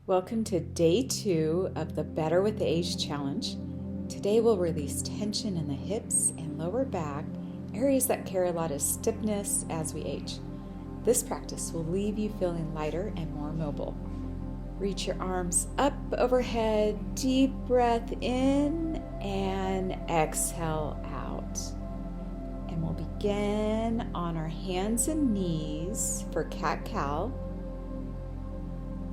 Welcome to day 2 of the Better with Age challenge. Today we'll release tension in the hips and lower back, areas that carry a lot of stiffness as we age. This practice will leave you feeling lighter and more mobile. Reach your arms up overhead, deep breath in and exhale out. And we'll begin on our hands and knees for cat-cow.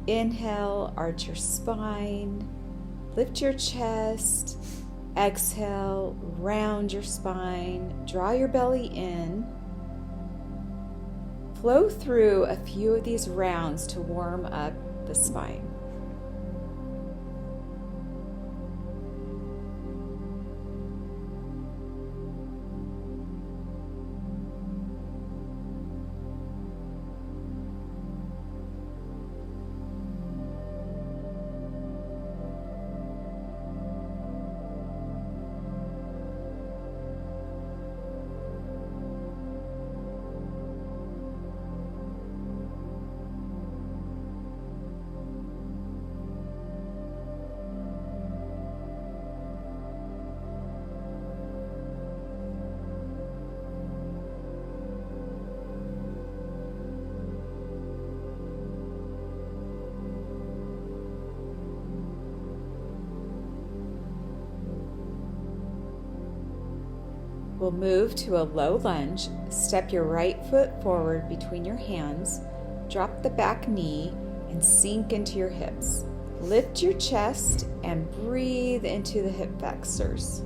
Inhale, arch your spine, lift your chest. Exhale, round your spine, draw your belly in. Flow through a few of these rounds to warm up the spine. We'll move to a low lunge. Step your right foot forward between your hands, drop the back knee, and sink into your hips. Lift your chest and breathe into the hip flexors.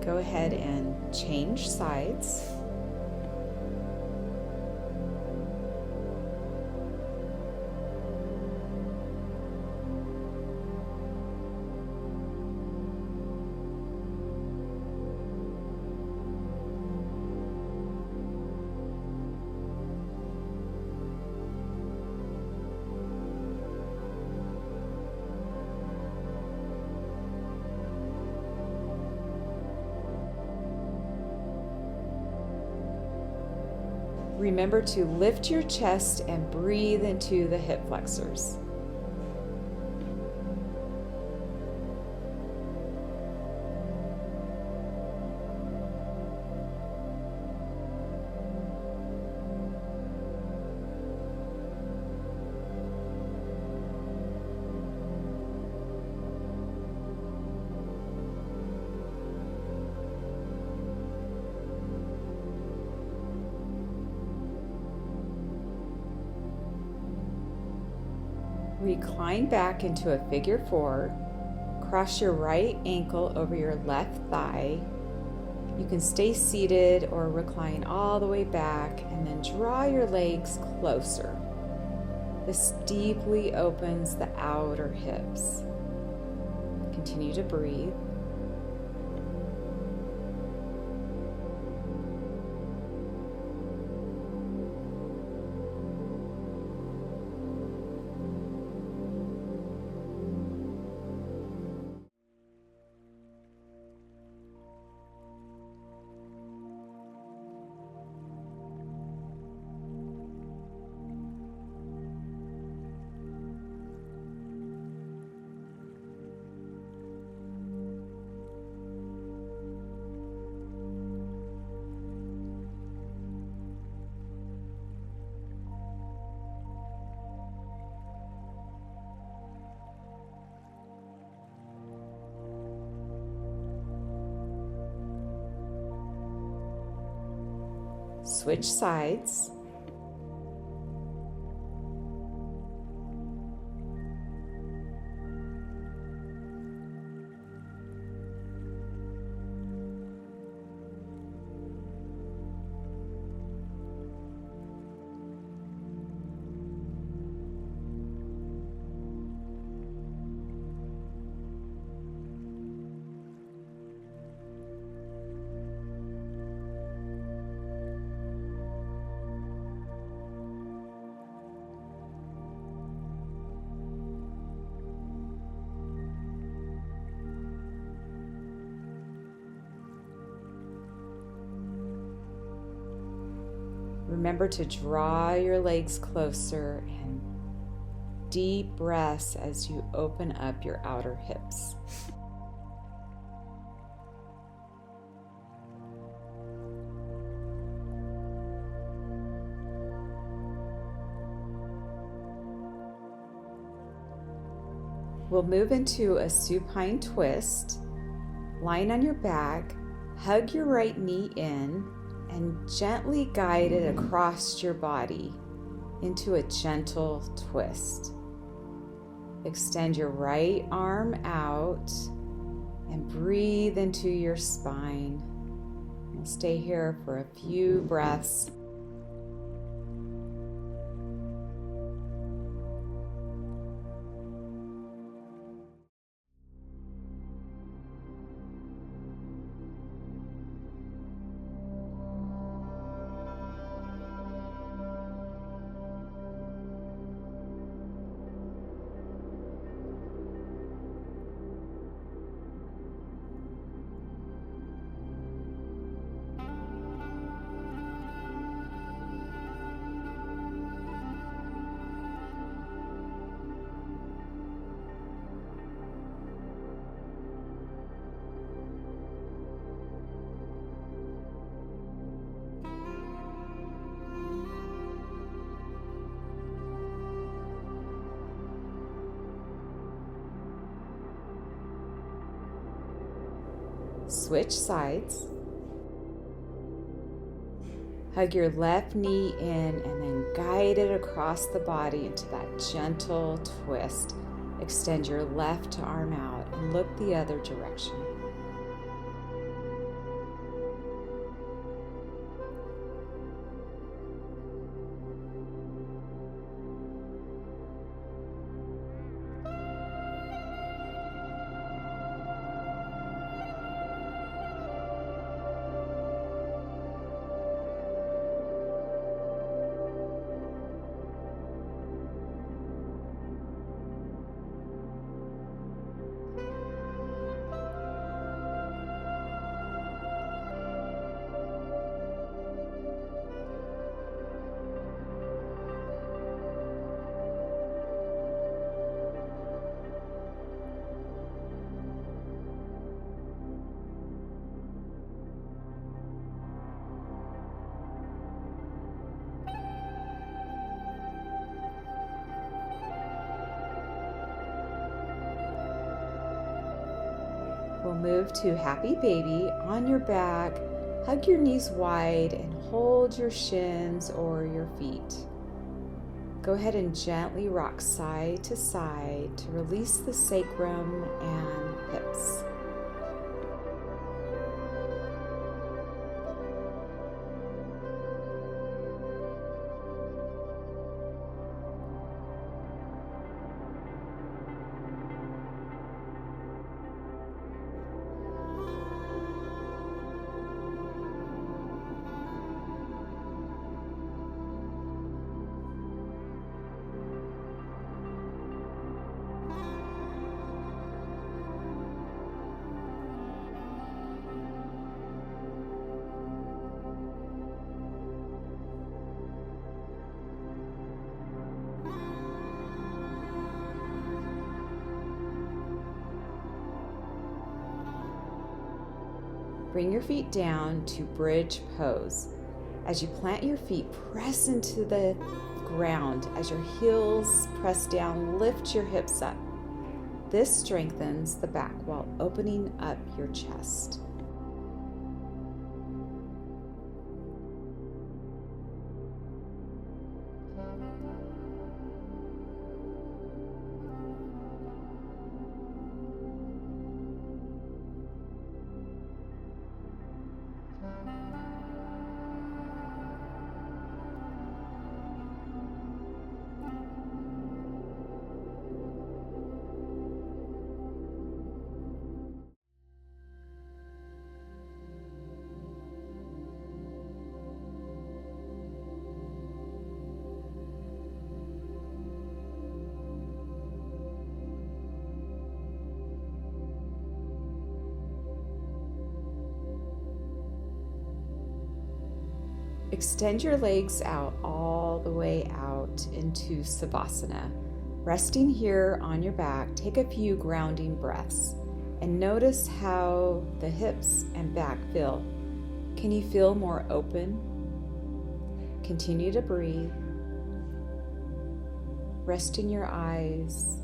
Go ahead and change sides. Remember to lift your chest and breathe into the hip flexors. Recline back into a figure 4. Cross your right ankle over your left thigh. You can stay seated or recline all the way back and then draw your legs closer. This deeply opens the outer hips. Continue to breathe. Switch sides. Remember to draw your legs closer and deep breaths as you open up your outer hips. We'll move into a supine twist. Lying on your back, hug your right knee in and gently guide it across your body into a gentle twist. Extend your right arm out and breathe into your spine. We'll stay here for a few breaths. Switch sides. Hug your left knee in and then guide it across the body into that gentle twist. Extend your left arm out and look the other direction. We'll move to happy baby on your back. Hug your knees wide and hold your shins or your feet. Go ahead and gently rock side to side to release the sacrum and hips. Bring your feet down to bridge pose. As you plant your feet, press into the ground. As your heels press down, lift your hips up. This strengthens the back while opening up your chest. Extend your legs out all the way out into Savasana. Resting here on your back, take a few grounding breaths and notice how the hips and back feel. Can you feel more open? Continue to breathe. Resting your eyes.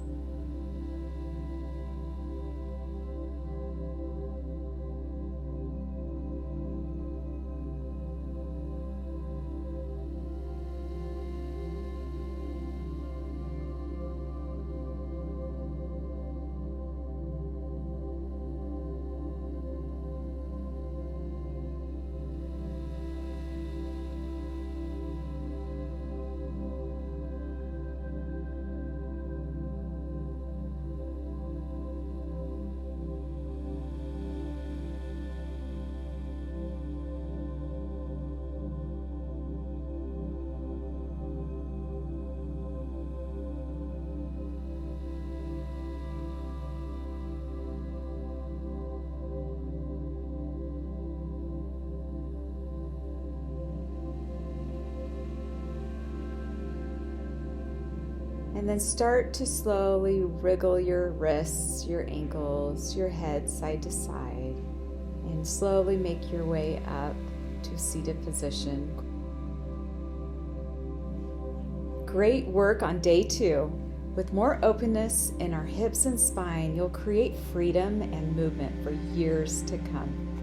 And then start to slowly wriggle your wrists, your ankles, your head side to side, and slowly make your way up to seated position. Great work on day 2. With more openness in our hips and spine, you'll create freedom and movement for years to come.